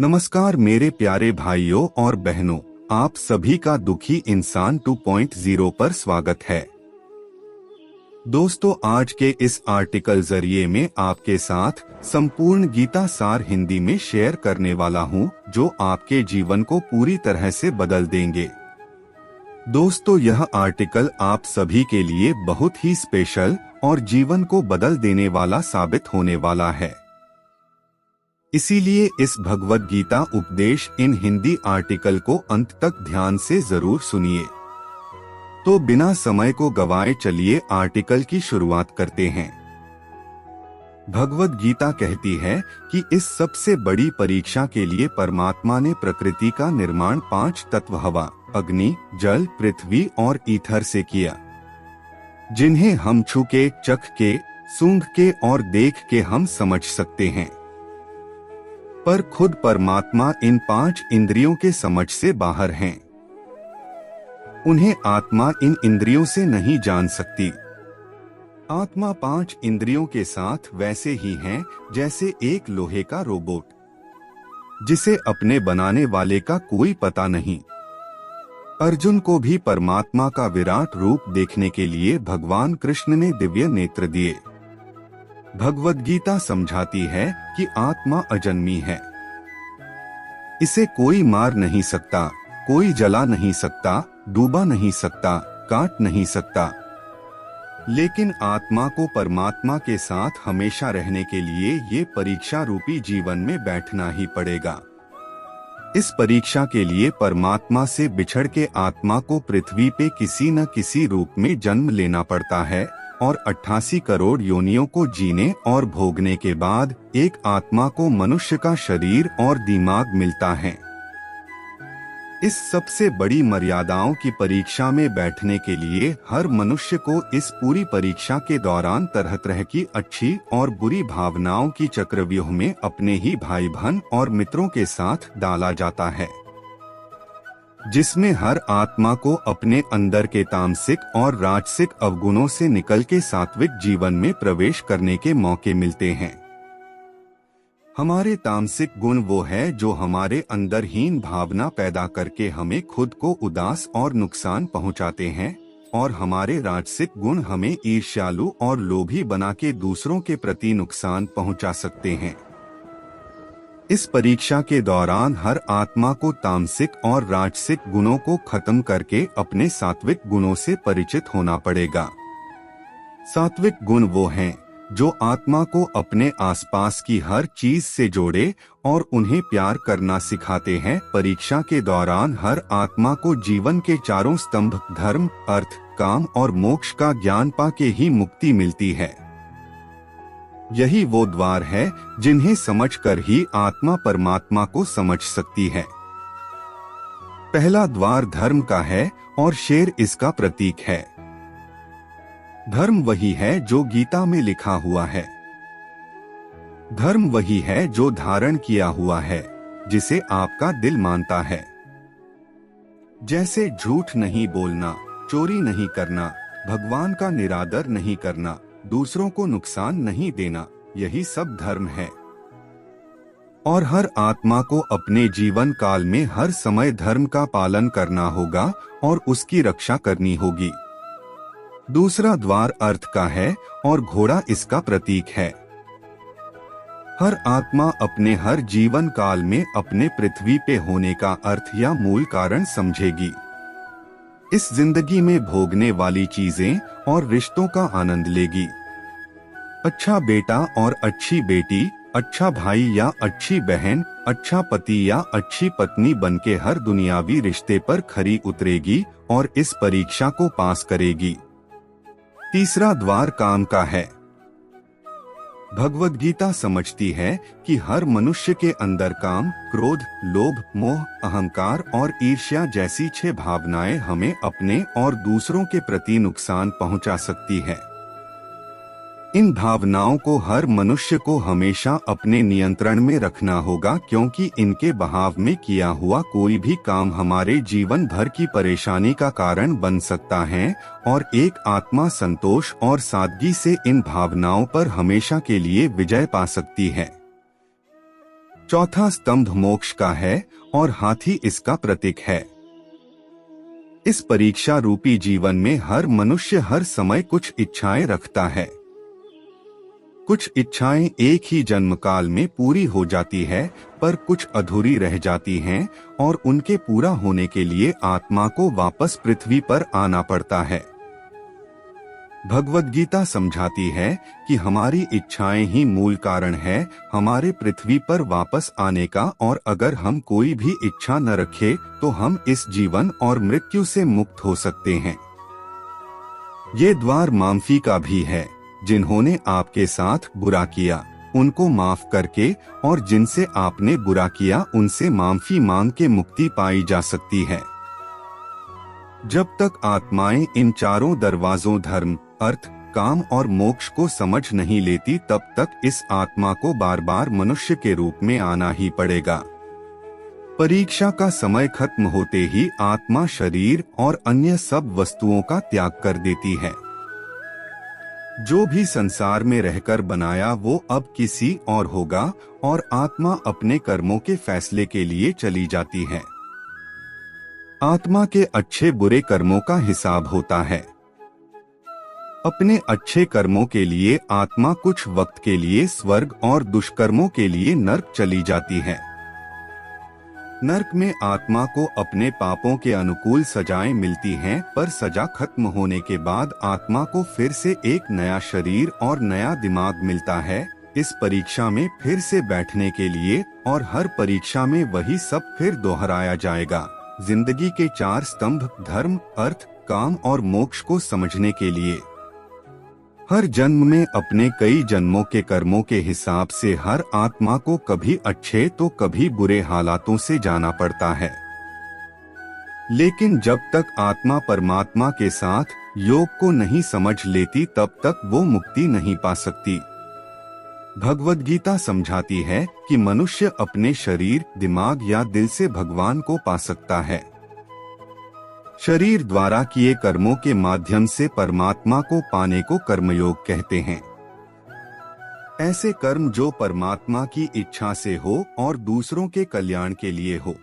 नमस्कार मेरे प्यारे भाइयों और बहनों, आप सभी का दुखी इंसान 2.0 पर स्वागत है। दोस्तों, आज के इस आर्टिकल जरिए में आपके साथ संपूर्ण गीता सार हिंदी में शेयर करने वाला हूं, जो आपके जीवन को पूरी तरह से बदल देंगे। दोस्तों, यह आर्टिकल आप सभी के लिए बहुत ही स्पेशल और जीवन को बदल देने वाला साबित होने वाला है। इसीलिए इस भगवद गीता उपदेश इन हिंदी आर्टिकल को अंत तक ध्यान से जरूर सुनिए। तो बिना समय को गवाए चलिए आर्टिकल की शुरुआत करते हैं। भगवद गीता कहती है कि इस सबसे बड़ी परीक्षा के लिए परमात्मा ने प्रकृति का निर्माण 5 तत्व हवा, अग्नि, जल, पृथ्वी और ईथर से किया, जिन्हें हम छू के, चख के, सूंघ के और देख के हम समझ सकते हैं। पर खुद परमात्मा इन 5 इंद्रियों के समझ से बाहर हैं। उन्हें आत्मा इन इंद्रियों से नहीं जान सकती। आत्मा 5 इंद्रियों के साथ वैसे ही है जैसे एक लोहे का रोबोट, जिसे अपने बनाने वाले का कोई पता नहीं। अर्जुन को भी परमात्मा का विराट रूप देखने के लिए भगवान कृष्ण ने दिव्य नेत्र दिए। भगवद गीता समझाती है कि आत्मा अजन्मी है। इसे कोई मार नहीं सकता, कोई जला नहीं सकता, डूबा नहीं सकता, काट नहीं सकता। लेकिन आत्मा को परमात्मा के साथ हमेशा रहने के लिए ये परीक्षा रूपी जीवन में बैठना ही पड़ेगा। इस परीक्षा के लिए परमात्मा से बिछड़ के आत्मा को पृथ्वी पे किसी न किसी रूप में जन्म लेना पड़ता है और 88 करोड़ योनियों को जीने और भोगने के बाद एक आत्मा को मनुष्य का शरीर और दिमाग मिलता है। इस सबसे बड़ी मर्यादाओं की परीक्षा में बैठने के लिए हर मनुष्य को इस पूरी परीक्षा के दौरान तरह तरह की अच्छी और बुरी भावनाओं की चक्रव्यूह में अपने ही भाई बहन और मित्रों के साथ डाला जाता है, जिसमें हर आत्मा को अपने अंदर के तामसिक और राजसिक अवगुणों से निकल के सात्विक जीवन में प्रवेश करने के मौके मिलते हैं। हमारे तामसिक गुण वो है जो हमारे अंदर हीन भावना पैदा करके हमें खुद को उदास और नुकसान पहुंचाते हैं, और हमारे राजसिक गुण हमें ईर्ष्यालु और लोभी बना के दूसरों के प्रति नुकसान पहुंचा सकते हैं। इस परीक्षा के दौरान हर आत्मा को तामसिक और राजसिक गुणों को खत्म करके अपने सात्विक गुणों से परिचित होना पड़ेगा। सात्विक गुण वो हैं जो आत्मा को अपने आसपास की हर चीज से जोड़े और उन्हें प्यार करना सिखाते हैं। परीक्षा के दौरान हर आत्मा को जीवन के चारों स्तंभ धर्म, अर्थ, काम और मोक्ष का ज्ञान पाके ही मुक्ति मिलती है। यही वो द्वार है जिन्हें समझकर ही आत्मा परमात्मा को समझ सकती है। पहला द्वार धर्म का है और शेर इसका प्रतीक है। धर्म वही है जो गीता में लिखा हुआ है। धर्म वही है जो धारण किया हुआ है, जिसे आपका दिल मानता है। जैसे झूठ नहीं बोलना, चोरी नहीं करना, भगवान का निरादर नहीं करना, दूसरों को नुकसान नहीं देना, यही सब धर्म है। और हर आत्मा को अपने जीवन काल में हर समय धर्म का पालन करना होगा और उसकी रक्षा करनी होगी। दूसरा द्वार अर्थ का है और घोड़ा इसका प्रतीक है। हर आत्मा अपने हर जीवन काल में अपने पृथ्वी पे होने का अर्थ या मूल कारण समझेगी। इस जिंदगी में भोगने वाली चीजें और रिश्तों का आनंद लेगी। अच्छा बेटा और अच्छी बेटी, अच्छा भाई या अच्छी बहन, अच्छा पति या अच्छी पत्नी बनके हर दुनियावी रिश्ते पर खरी उतरेगी और इस परीक्षा को पास करेगी। तीसरा द्वार काम का है। भगवद गीता समझती है कि हर मनुष्य के अंदर काम, क्रोध, लोभ, मोह, अहंकार और ईर्ष्या जैसी 6 भावनाएं हमें अपने और दूसरों के प्रति नुकसान पहुंचा सकती है। इन भावनाओं को हर मनुष्य को हमेशा अपने नियंत्रण में रखना होगा, क्योंकि इनके बहाव में किया हुआ कोई भी काम हमारे जीवन भर की परेशानी का कारण बन सकता है और एक आत्मा संतोष और सादगी से इन भावनाओं पर हमेशा के लिए विजय पा सकती है। चौथा स्तंभ मोक्ष का है और हाथी इसका प्रतीक है। इस परीक्षा रूपी जीवन में हर मनुष्य हर समय कुछ इच्छाएं रखता है। कुछ इच्छाएं एक ही जन्म काल में पूरी हो जाती है, पर कुछ अधूरी रह जाती हैं और उनके पूरा होने के लिए आत्मा को वापस पृथ्वी पर आना पड़ता है। भगवद गीता समझाती है कि हमारी इच्छाएं ही मूल कारण है हमारे पृथ्वी पर वापस आने का, और अगर हम कोई भी इच्छा न रखें तो हम इस जीवन और मृत्यु से मुक्त हो सकते हैं। ये द्वार माफी का भी है। जिन्होंने आपके साथ बुरा किया उनको माफ करके और जिनसे आपने बुरा किया उनसे माफी मांग के मुक्ति पाई जा सकती है। जब तक आत्माएं इन चारों दरवाजों धर्म, अर्थ, काम और मोक्ष को समझ नहीं लेती, तब तक इस आत्मा को बार बार मनुष्य के रूप में आना ही पड़ेगा। परीक्षा का समय खत्म होते ही आत्मा शरीर और अन्य सब वस्तुओं का त्याग कर देती है। जो भी संसार में रहकर बनाया वो अब किसी और होगा और आत्मा अपने कर्मों के फैसले के लिए चली जाती है। आत्मा के अच्छे बुरे कर्मों का हिसाब होता है। अपने अच्छे कर्मों के लिए आत्मा कुछ वक्त के लिए स्वर्ग और दुष्कर्मों के लिए नर्क चली जाती है। नर्क में आत्मा को अपने पापों के अनुकूल सजाएं मिलती हैं, पर सजा खत्म होने के बाद आत्मा को फिर से एक नया शरीर और नया दिमाग मिलता है इस परीक्षा में फिर से बैठने के लिए, और हर परीक्षा में वही सब फिर दोहराया जाएगा। जिंदगी के चार स्तंभ धर्म, अर्थ, काम और मोक्ष को समझने के लिए हर जन्म में अपने कई जन्मों के कर्मों के हिसाब से हर आत्मा को कभी अच्छे तो कभी बुरे हालातों से जाना पड़ता है। लेकिन जब तक आत्मा परमात्मा के साथ योग को नहीं समझ लेती तब तक वो मुक्ति नहीं पा सकती। भगवद गीता समझाती है कि मनुष्य अपने शरीर, दिमाग या दिल से भगवान को पा सकता है। शरीर द्वारा किए कर्मों के माध्यम से परमात्मा को पाने को कर्मयोग कहते हैं। ऐसे कर्म जो परमात्मा की इच्छा से हो और दूसरों के कल्याण के लिए हो।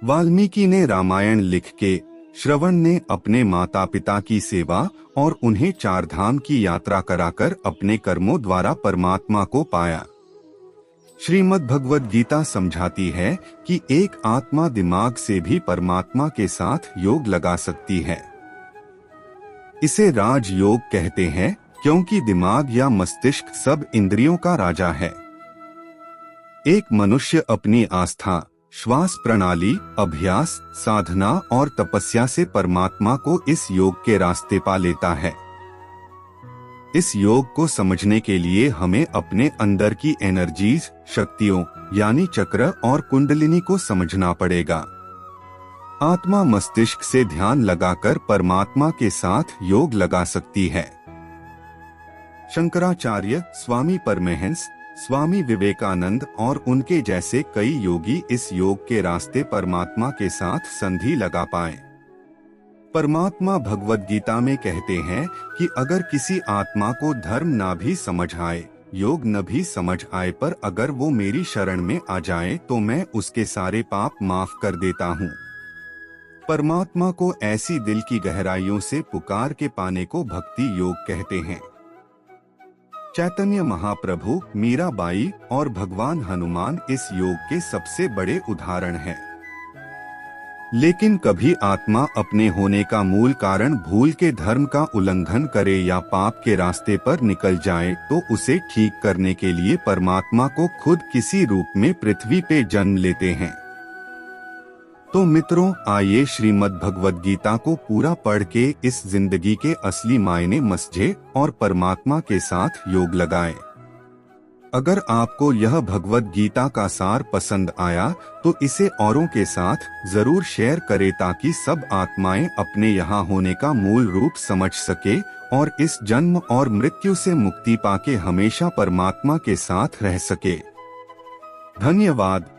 वाल्मीकि ने रामायण लिख के, श्रवण ने अपने माता पिता की सेवा और उन्हें चार धाम की यात्रा कराकर अपने कर्मों द्वारा परमात्मा को पाया। श्रीमद् भगवद गीता समझाती है कि एक आत्मा दिमाग से भी परमात्मा के साथ योग लगा सकती है। इसे राज योग कहते हैं क्योंकि दिमाग या मस्तिष्क सब इंद्रियों का राजा है। एक मनुष्य अपनी आस्था, श्वास प्रणाली, अभ्यास, साधना और तपस्या से परमात्मा को इस योग के रास्ते पा लेता है। इस योग को समझने के लिए हमें अपने अंदर की एनर्जीज, शक्तियों यानी चक्र और कुंडलिनी को समझना पड़ेगा। आत्मा मस्तिष्क से ध्यान लगाकर परमात्मा के साथ योग लगा सकती है। शंकराचार्य, स्वामी परमहंस, स्वामी विवेकानंद और उनके जैसे कई योगी इस योग के रास्ते परमात्मा के साथ संधि लगा पाए। परमात्मा भगवद गीता में कहते हैं कि अगर किसी आत्मा को धर्म ना भी समझ आए, योग न भी समझ आए, पर अगर वो मेरी शरण में आ जाए तो मैं उसके सारे पाप माफ कर देता हूँ। परमात्मा को ऐसी दिल की गहराइयों से पुकार के पाने को भक्ति योग कहते हैं। चैतन्य महाप्रभु, मीराबाई और भगवान हनुमान इस योग के सबसे बड़े उदाहरण हैं। लेकिन कभी आत्मा अपने होने का मूल कारण भूल के धर्म का उल्लंघन करे या पाप के रास्ते पर निकल जाए तो उसे ठीक करने के लिए परमात्मा को खुद किसी रूप में पृथ्वी पे जन्म लेते हैं। तो मित्रों, आइए श्रीमद् भगवद गीता को पूरा पढ़ के इस जिंदगी के असली मायने समझें और परमात्मा के साथ योग लगाएं। अगर आपको यह भगवद गीता का सार पसंद आया तो इसे औरों के साथ जरूर शेयर करें ताकि सब आत्माएं अपने यहाँ होने का मूल रूप समझ सके और इस जन्म और मृत्यु से मुक्ति पाके हमेशा परमात्मा के साथ रह सके। धन्यवाद।